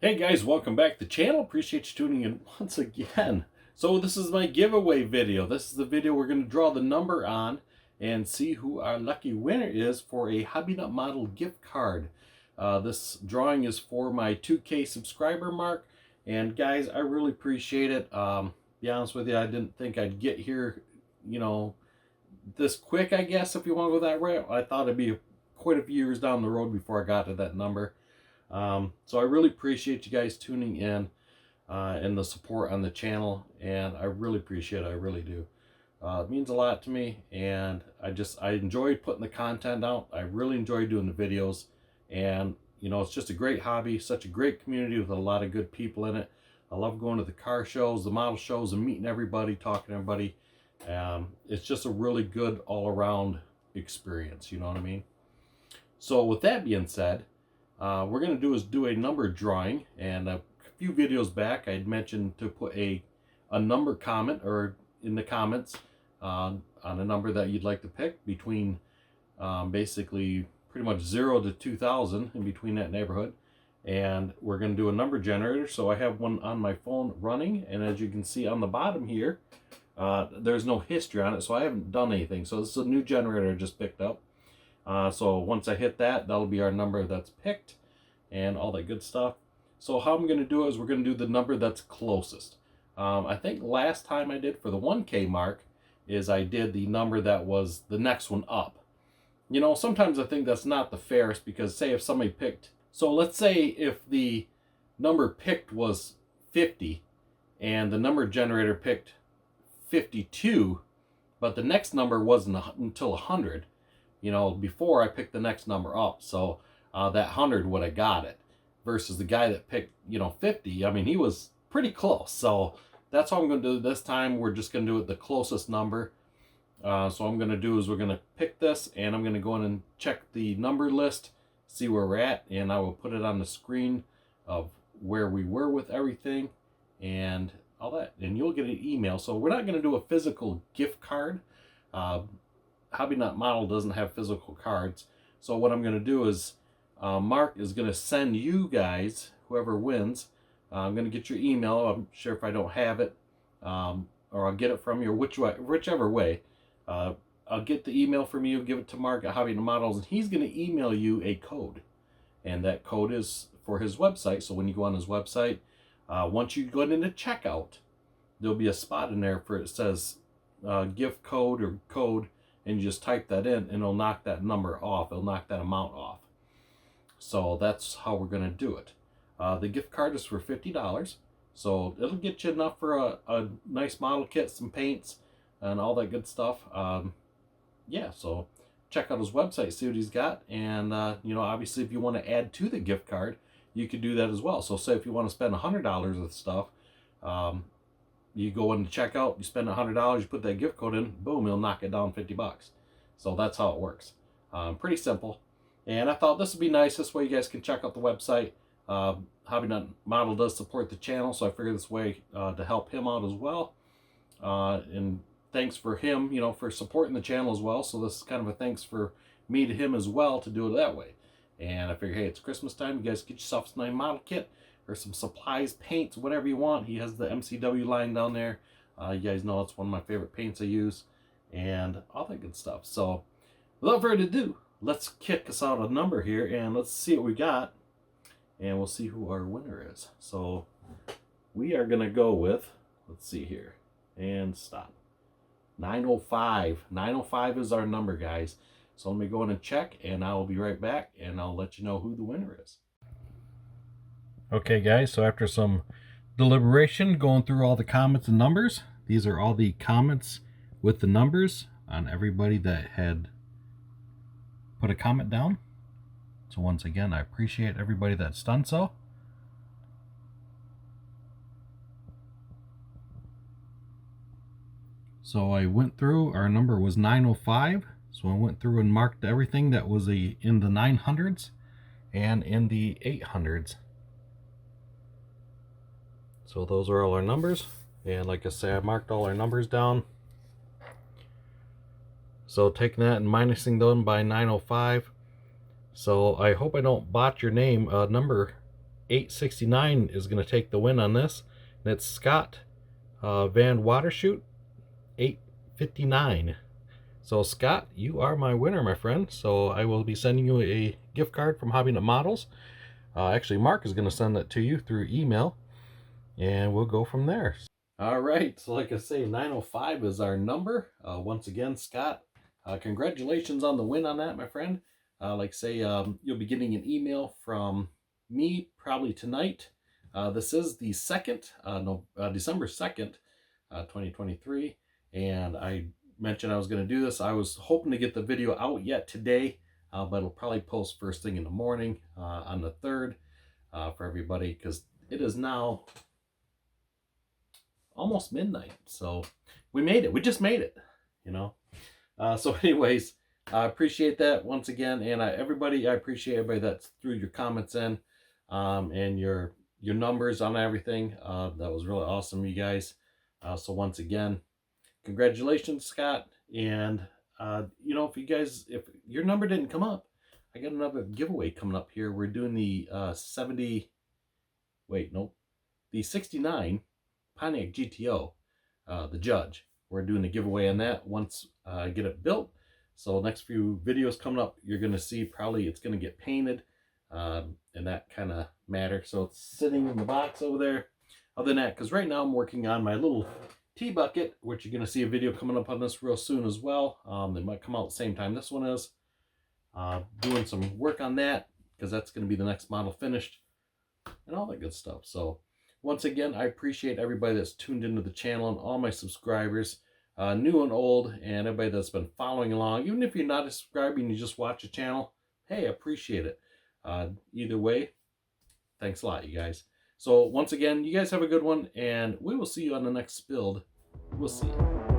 Hey guys, welcome back to the channel. Appreciate you tuning in once again. So this is my giveaway video. This is the video we're going to draw the number on and see who our lucky winner is for a Hobby Nut Model gift card. This drawing is for my 2K subscriber mark, and guys, I really appreciate it. Be honest with you, I didn't think I'd get here, this quick, I guess, if you want to go that route. I thought it'd be quite a few years down the road before I got to that number. So I really appreciate you guys tuning in and the support on the channel, and I really appreciate it. I really do. It means a lot to me, and I enjoy putting the content out. I really enjoy doing the videos, and it's just a great hobby, such a great community with a lot of good people in it. I love going to the car shows, the model shows, and meeting everybody, talking to everybody. It's just a really good all-around experience, you know what I mean? So with that being said, we're going to do a number drawing, and a few videos back I had mentioned to put a number comment or in the comments on a number that you'd like to pick between basically pretty much 0 to 2,000, in between that neighborhood. And we're going to do a number generator, so I have one on my phone running, and as you can see on the bottom here, there's no history on it, so I haven't done anything. So this is a new generator I just picked up. So once I hit that, that'll be our number that's picked and all that good stuff. So how I'm going to do it is we're going to do the number that's closest. I think last time I did for the 1K mark is I did the number that was the next one up. Sometimes I think that's not the fairest, because say if somebody picked, so let's say if the number picked was 50 and the number generator picked 52, but the next number wasn't until 100. Before I picked the next number up, so that 100 would have got it, versus the guy that picked 50. I mean, he was pretty close. So that's how I'm going to do this time. We're just going to do it the closest number. So what I'm going to do is we're going to pick this, and I'm going to go in and check the number list, see where we're at, and I will put it on the screen of where we were with everything and all that, and you'll get an email. So we're not going to do a physical gift card. Hobby Nut Model doesn't have physical cards. So what I'm going to do is Mark is going to send you guys, whoever wins, I'm going to get your email. I'm sure if I don't have it, or I'll get it from you, whichever way. I'll get the email from you, give it to Mark at Hobby Nut Models, and he's going to email you a code. And that code is for his website. So when you go on his website, once you go into checkout, there'll be a spot in there for it says gift code or code, and you just type that in, and it'll knock that number off. It'll knock that amount off. So that's how we're going to do it. The gift card is for $50. So it'll get you enough for a nice model kit, some paints, and all that good stuff. Yeah, so check out his website, see what he's got. And, obviously if you want to add to the gift card, you could do that as well. So say if you want to spend $100 with stuff, you go in to checkout, you spend $100, you put that gift code in, boom, it'll knock it down $50. So that's how it works. Pretty simple. And I thought this would be nice. This way you guys can check out the website. Hobby Nut Model does support the channel, so I figured this way to help him out as well. And thanks for him, for supporting the channel as well. So this is kind of a thanks for me to him as well to do it that way. And I figured, hey, it's Christmas time. You guys get yourself a nice model kit, or some supplies, paints, whatever you want. He has the MCW line down there. You guys know it's one of my favorite paints I use, and all that good stuff. So without further ado, let's kick us out a number here, and let's see what we got, and we'll see who our winner is. So we are going to go with, let's see here, and stop. 905. 905 is our number, guys. So let me go in and check, and I will be right back, and I'll let you know who the winner is. Okay guys, so after some deliberation, going through all the comments and numbers, these are all the comments with the numbers on everybody that had put a comment down. So once again, I appreciate everybody that's done so. So I went through, our number was 905, so I went through and marked everything that was in the 900s and in the 800s. So those are all our numbers, and like I say, I marked all our numbers down. So taking that and minusing them by 905. So I hope I don't botch your name. Number 869 is going to take the win on this. And it's Scott Van Watershoot 859. So Scott, you are my winner, my friend. So I will be sending you a gift card from Hobby Nut Models. Actually, Mark is going to send that to you through email, and we'll go from there. All right, so like I say, 905 is our number. Once again, Scott, congratulations on the win on that, my friend. Like I say, you'll be getting an email from me probably tonight. This is the December 2nd, 2023, and I mentioned I was going to do this. I was hoping to get the video out yet today, but it'll probably post first thing in the morning on the 3rd for everybody, because it is now almost midnight. So we made it. We just made it, you know. So anyways, I appreciate that once again, and everybody, I appreciate everybody that's threw your comments in and your numbers on everything. That was really awesome, you guys. So once again, congratulations, Scott. And you know, if your number didn't come up, I got another giveaway coming up here. We're doing the the 69 Pontiac GTO, the Judge. We're doing a giveaway on that once I get it built. So next few videos coming up, you're going to see probably it's going to get painted and that kind of matter. So it's sitting in the box over there. Other than that, because right now I'm working on my little tea bucket, which you're going to see a video coming up on this real soon as well. They might come out at the same time this one is. Doing some work on that, because that's going to be the next model finished and all that good stuff. So once again, I appreciate everybody that's tuned into the channel and all my subscribers, new and old, and everybody that's been following along. Even if you're not a subscriber and you just watch the channel, hey, I appreciate it. Either way, thanks a lot, you guys. So once again, you guys have a good one, and we will see you on the next build. We'll see you.